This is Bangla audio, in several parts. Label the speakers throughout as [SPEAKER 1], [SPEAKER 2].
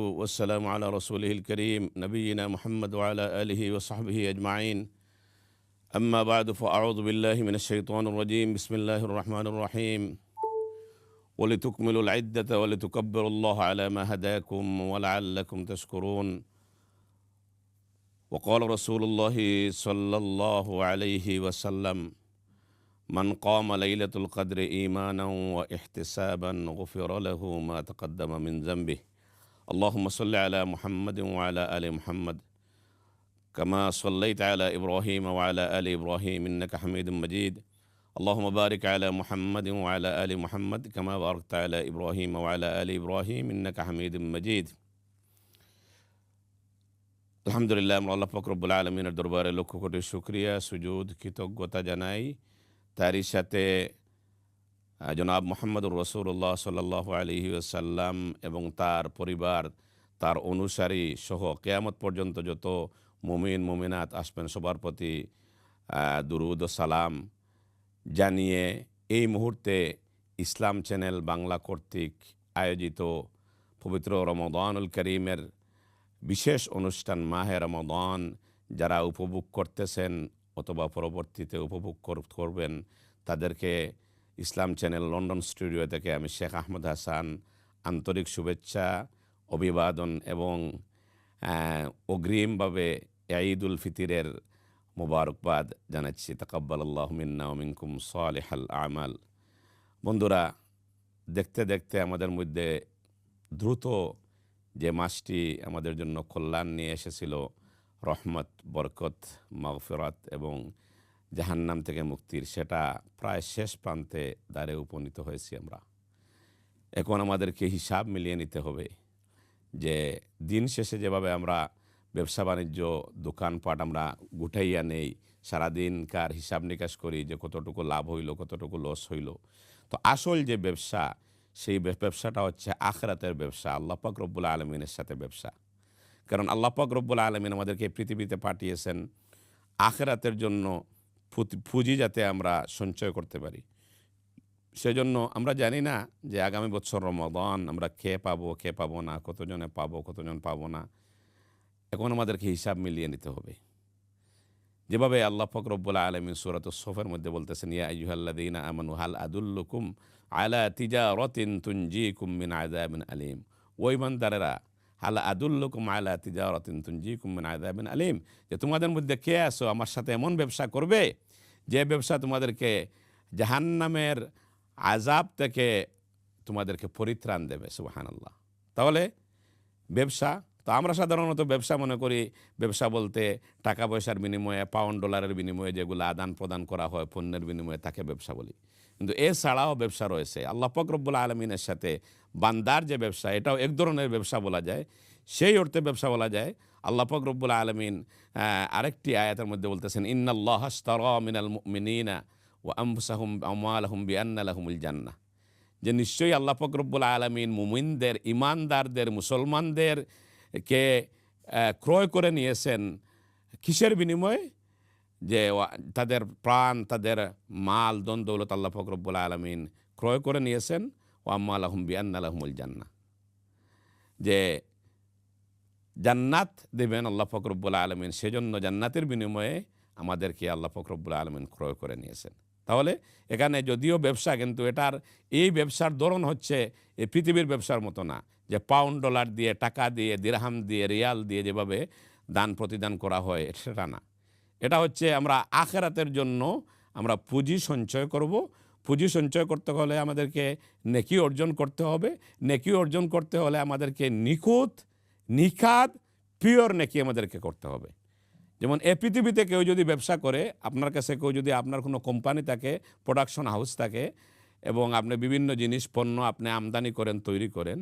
[SPEAKER 1] والسلام على رسوله الكريم نبينا محمد وعلى آله وصحبه أجمعين أما بعد فأعوذ بالله من الشيطان الرجيم بسم الله الرحمن الرحيم ولتكملوا العدة ولتكبروا الله على ما هداكم ولعلكم تشكرون وقال رسول الله صلى الله عليه وسلم من قام ليلة القدر إيمانا واحتسابا غفر له ما تقدم من ذنبه اللهم صل على محمد وعلى آل محمد كما صليت على إبراهيم وعلى آل إبراهيم إنك حميد مجيد اللهم بارك على محمد وعلى آل محمد كما باركت على إبراهيم وعلى آل إبراهيم إنك حميد مجيد আলহামদুলিল্লাহ আমরা আল্লাহ পাক রব্বুল আলামিনের দরবারে লক্ষ কোটি শুকরিয়া সুজুদ কৃতজ্ঞতা জানাই। তারই সাথে জনাব মুহাম্মদুর রাসূলুল্লাহ সাল্লাল্লাহু আলাইহি ওয়াসাল্লাম এবং তার পরিবার, তার অনুসারী সহ কিয়ামত পর্যন্ত যত মুমিন মুমিনাত আসবেন সবার প্রতি দুরুদ ও সালাম জানিয়ে এই মুহূর্তে ইসলাম চ্যানেল বাংলা কর্তৃক আয়োজিত পবিত্র রমাদানুল করিমের বিশেষ অনুষ্ঠান মাহে রমাদান যারা উপভোগ করতেছেন অথবা পরবর্তীতে উপভোগ করবেন তাদেরকে ইসলাম চ্যানেল লন্ডন স্টুডিও থেকে আমি শেখ আহমদ হাসান আন্তরিক শুভেচ্ছা, অভিবাদন এবং অগ্রিমভাবে ঈদ উল ফিতরের মোবারকবাদ জানাচ্ছি। তাকাব্বালাল্লাহু মিন্না ওয়া মিনকুম সালিহাল আমাল। বন্ধুরা, দেখতে দেখতে আমাদের মধ্যে দ্রুত যে মাসটি আমাদের জন্য কল্যাণ নিয়ে এসেছিল, রহমত, বরকত, মাগফিরাত এবং জাহান্নাম থেকে মুক্তির, সেটা প্রায় শেষ প্রান্তে দ্বারে উপনীত হয়েছি আমরা। এখন আমাদেরকে হিসাব মিলিয়ে নিতে হবে যে দিন শেষে যেভাবে আমরা ব্যবসা বাণিজ্য দোকানপাট আমরা গুটাইয়া নেই, সারাদিনকার হিসাব নিকাশ করি যে কতটুকু লাভ হইল কতটুকু লস হইল, তো আসল যে ব্যবসা সেই ব্যবসাটা হচ্ছে আখিরাতের ব্যবসা, আল্লাহ পাক রব্বুল আলামিনের সাথে ব্যবসা। কারণ আল্লাহ পাক রব্বুল আলামিন আমাদেরকে পৃথিবীতে পাঠিয়েছেন আখিরাতের জন্য পুঁজি যাতে আমরা সঞ্চয় করতে পারি। সেজন্য আমরা জানি না যে আগামী বছর রমাদান আমরা কে পাবো না, কতজনে পাবো কতজন পাবো না। এখন আমাদেরকে হিসাব মিলিয়ে নিতে হবে। যেভাবে আল্লাহ পাক রব্বুল আলামিন সূরাতুস সফের মধ্যে বলতেছেন, ইয়া আইয়ুহাল্লাযীনা আমানু হাল আদুল্লুকুম আলা তিজারাতিন তুনজিকুম মিন আযাবিন আলীম। ও ঈমানদারেরা, হাল আদুল্লুকুম আলা তিজারাতিন তুনজিকুম মিন আযাবিন আলীম, যে তোমাদের মধ্যে কে আছো আমার সাথে এমন ব্যবসা করবে যে ব্যবসা তোমাদেরকে জাহান্নামের আযাব থেকে তোমাদেরকে পরিত্রাণ দেবে। সুবহানাল্লাহ। তাহলে ব্যবসা, তো আমরা সাধারণত ব্যবসা মনে করি, ব্যবসা বলতে টাকা পয়সার বিনিময়ে, পাউন্ড ডলারের বিনিময়ে যেগুলো আদান প্রদান করা হয় পণ্যের বিনিময়ে, তাকে ব্যবসা বলি। কিন্তু এছাড়াও ব্যবসা রয়েছে। আল্লাহ পাক রব্বুল আলামিনের সাথে বান্দার যে ব্যবসা, এটাও এক ধরনের ব্যবসা বলা যায়। সেই অর্থে ব্যবসা বলা যায়। আল্লাহ পাক রব্বুল আলামিন আরেকটি আয়াতের মধ্যে বলতেছেন, ইন্নাল্লাহা আশতারা মিনাল মুমিনিনা ওয়া আনফুসাহুম ওয়া আমওয়ালাহুম বিআন্না লাহুমুল জান্নাহ, যে নিশ্চয়ই আল্লাহ পাক রব্বুল আলামিন মুমিনদের, ইমানদারদের, মুসলমানদের কে ক্রয় করে নিয়েছেন কিসের বিনিময়ে? যে তাদের প্রাণ, তাদের মাল, দন দৌলত আল্লাহ পাক রব্বুল আলামিন ক্রয় করে নিয়েছেন। ওয়া আম্মালাহুম বিআন্না লাহুমুল জান্নাহ, যে জান্নাত দেবেন আল্লাহ পাক রব্বুল আলামিন, সেজন্য জান্নাতের বিনিময়ে আমাদেরকে আল্লাহ পাক রব্বুল আলামিন ক্রয় করে নিয়েছেন। তাহলে এখানে যদিও ব্যবসা, কিন্তু এটার এই ব্যবসার ধরন হচ্ছে এই পৃথিবীর ব্যবসার মতো না, যে পাউন্ড ডলার দিয়ে, টাকা দিয়ে, দিরহাম দিয়ে, রিয়াল দিয়ে যেভাবে দান প্রতিদান করা হয়, সেটা না। এটা হচ্ছে আমরা আখিরাতের জন্য আমরা পুঁজি সঞ্চয় করব। পুঁজি সঞ্চয় করতে হলে আমাদেরকে নেকি অর্জন করতে হবে। নেকি অর্জন করতে হলে আমাদেরকে নিখাত পিওর নেকি আমাদেরকে করতে হবে। যেমন এ পৃথিবীতে কেউ যদি ব্যবসা করে, আপনার কাছে কেউ যদি, আপনার কোনো কোম্পানি থাকে, প্রোডাকশন হাউস থাকে এবং আপনি বিভিন্ন জিনিস পণ্য আপনি আমদানি করেন, তৈরি করেন।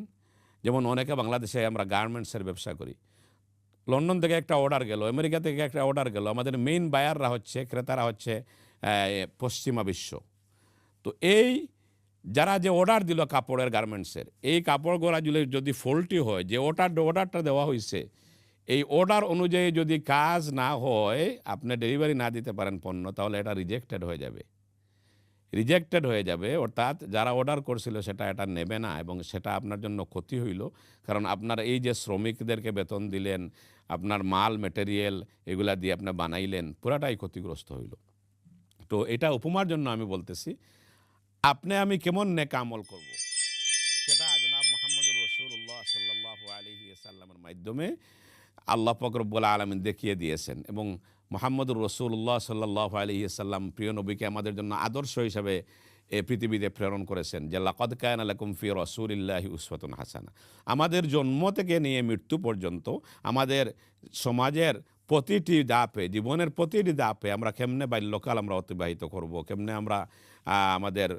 [SPEAKER 1] যেমন অনেকে বাংলাদেশে আমরা গার্মেন্টসের ব্যবসা করি। লন্ডন থেকে একটা অর্ডার গেল, আমেরিকা থেকে একটা অর্ডার গেল, আমাদের মেইন বায়াররা হচ্ছে, ক্রেতারা হচ্ছে পশ্চিমা বিশ্ব। তো এই যারা যে অর্ডার দিল কাপড়ের, গার্মেন্টসের, এই কাপড়গুলো যদি ফল্টি হয়, যে অর্ডারটা দেওয়া হয়েছে, এই অর্ডার অনুযায়ী যদি কাজ না হয়, আপনি ডেলিভারি না দিতে পারেন পণ্য, তাহলে এটা রিজেক্টেড হয়ে যাবে। রিজেক্টেড হয়ে যাবে, অর্থাৎ যারা অর্ডার করছিল সেটা এটা নেবে না এবং সেটা আপনার জন্য ক্ষতি হইল। কারণ আপনার এই যে শ্রমিকদেরকে বেতন দিলেন, আপনার মাল মেটেরিয়াল এগুলা দিয়ে আপনি বানাইলেন, পুরাটাই ক্ষতিগ্রস্ত হইল। তো এটা উপমার জন্য আমি বলতেছি, আপনি আমি কেমন নেক আমল করব, সেটা জনাব মোহাম্মদ রসুল্লাহ সাল্লাল্লাহু আলাইহি ওয়াসাল্লামের মাধ্যমে আল্লাহ পাক রব্বুল আলামিন দেখিয়ে দিয়েছেন। এবং মুহাম্মদুর রাসূলুল্লাহ সাল্লাল্লাহু আলাইহি ওয়াসাল্লাম প্রিয় নবীকে আমাদের জন্য আদর্শ হিসাবে এ পৃথিবীতে প্রেরণ করেছেন যে লাকাদ কানা লাকুম ফি রাসূলিল্লাহি উসওয়াতুন হাসানাহ। আমাদের জন্ম থেকে নিয়ে মৃত্যু পর্যন্ত আমাদের সমাজের প্রতিটি ধাপে, জীবনের প্রতিটি ধাপে আমরা কেমনে বাল্যকাল আমরা অতিবাহিত করব, কেমনে আমরা আমাদের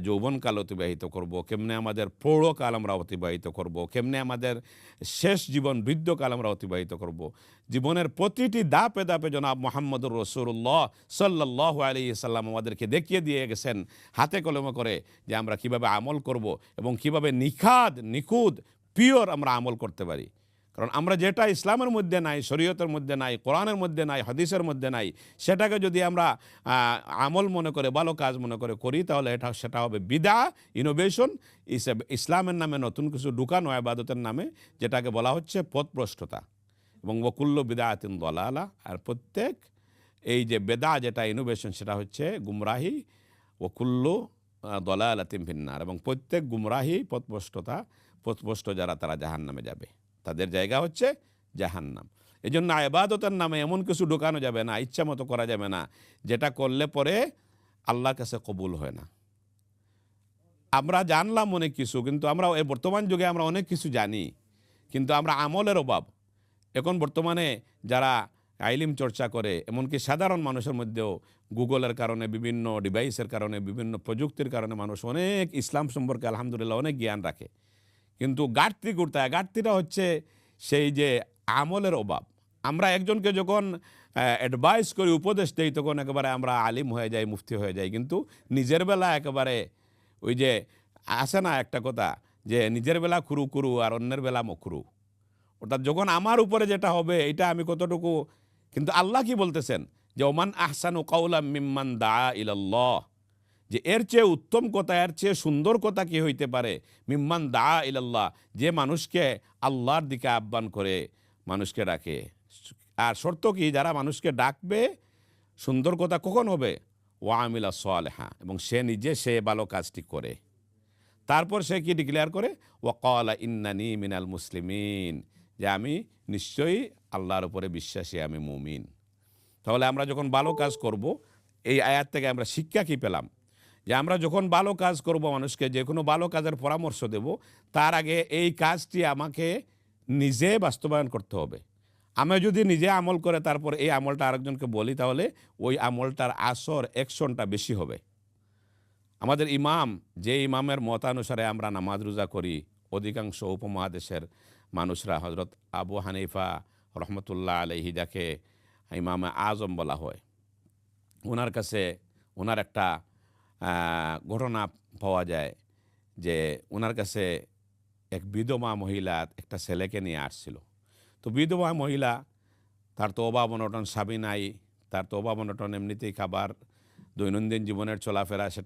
[SPEAKER 1] যৌবনকাল অতিবাহিত করব, কেমনে আমাদের প্রৌঢ়কাল আমরা অতিবাহিত করব, কেমনে আমাদের শেষ জীবন বৃদ্ধকাল আমরা অতিবাহিত করব, জীবনের প্রতিটি ধাপে ধাপে জনাব মুহাম্মদুর রাসূলুল্লাহ সাল্লাল্লাহু আলাইহি সাল্লাম আমাদেরকে দেখিয়ে দিয়ে গেছেন হাতে কলমে করে যে আমরা কিভাবে আমল করব এবং কিভাবে নিখুঁত পিওর আমরা আমল করতে পারি। কারণ আমরা যেটা ইসলামের মধ্যে নাই, শরীয়তের মধ্যে নাই, কোরআনের মধ্যে নাই, হাদিসের মধ্যে নাই, সেটাকে যদি আমরা আমল মনে করে, ভালো কাজ মনে করে করি, তাহলে সেটা হবে বিদা, ইনোভেশন, ইসলামের নামে নতুন কিছু ঢুকানো, ইবাদতের নামে, যেটাকে বলা হচ্ছে পথভ্রষ্টতা। এবং ওয়াকুল্লু বিদআতিন দালালা, আর প্রত্যেক এই যে বেদা যেটা ইনোভেশন সেটা হচ্ছে গুমরাহি, ওয়াকুল্লু দালালাতিন ফিন্নার, এবং প্রত্যেক গুমরাহি পথভ্রষ্ট যারা তারা জাহান্নামে যাবে, তাদের জায়গা হচ্ছে জাহান্নাম। এই জন্য ইবাদতের নামে এমন কিছু ঢোকানো যাবে না, ইচ্ছা মতো করা যাবে না, যেটা করলে পরে আল্লাহর কাছে কবুল হয় না। আমরা জানলাম অনেক কিছু, কিন্তু আমরা এই বর্তমান যুগে আমরা অনেক কিছু জানি, কিন্তু আমরা আমলের অভাব। এখন বর্তমানে যারা আইলিম চর্চা করে, এমনকি সাধারণ মানুষের মধ্যেও গুগলের কারণে, বিভিন্ন ডিভাইসের কারণে, বিভিন্ন প্রযুক্তির কারণে মানুষ অনেক ইসলাম সম্পর্কে আলহামদুলিল্লাহ অনেক জ্ঞান রাখে, কিন্তু ঘাটতিটা হচ্ছে সেই যে আমলের অভাব। আমরা একজনকে যখন অ্যাডভাইস করি, উপদেশ দেই, তখন একেবারে আমরা আলিম হয়ে যাই, মুফতি হয়ে যাই, কিন্তু নিজের বেলা একেবারে ওই যে আসে না একটা কথা যে নিজের বেলা কুরু আর অন্যের বেলা মকরু, অর্থাৎ যখন আমার উপরে যেটা হবে এটা আমি কতটুকু। কিন্তু আল্লাহ কি বলতেছেন যে ওমান আহসানু কাওলাম মিম্মান দাআ ইলাল্লাহ, যে এর চেয়ে উত্তম কথা, এর চেয়ে সুন্দর কথা কি হইতে পারে, মিম্মান দাআ ইলাল্লাহ, যে মানুষকে আল্লাহর দিকে আহ্বান করে, মানুষকে ডাকে। আর শর্ত কি, যারা মানুষকে ডাকবে, সুন্দর কথা কখন হবে, ওয়া আমিলা সালেহা, এবং সে নিজে সে ভালো কাজটি করে। তারপর সে কি ডিক্লেয়ার করে, ওয়া ক্বালা ইন্নানি মিনাল মুসলিমিন, যে আমি নিশ্চয়ই আল্লাহর উপরে বিশ্বাসী, আমি মুমিন। তাহলে আমরা যখন ভালো কাজ করব, এই আয়াত থেকে আমরা শিক্ষা কি পেলাম, যে আমরা যখন ভালো কাজ করব, মানুষকে যে কোনো ভালো কাজের পরামর্শ দেব, তার আগে এই কাজটি আমাকে নিজে বাস্তবায়ন করতে হবে। আমি যদি নিজে আমল করে তারপর এই আমলটা আরেকজনকে বলি, তাহলে ওই আমলটার আসর, অ্যাকশনটা বেশি হবে। আমাদের ইমাম, যে ইমামের মতানুসারে আমরা নামাজ রোজা করি, অধিকাংশ উপমহাদেশের মানুষরা, হজরত আবু হানিফা রহমতুল্লাহ আলাইহি, যাকে ইমামে আজম বলা হয়, ওনার কাছে ওনার একটা ঘটনা পাওয়া যায় যে ওনার কাছে এক বিধবা মহিলা একটা ছেলেকে নিয়ে আসছিল। তো বিধবা মহিলা, তার তো অভাব অনটন স্বামী নাই, তার তো অভাব অনটন, এমনিতেই খাবার, দৈনন্দিন জীবনের চলাফেরা, সেটা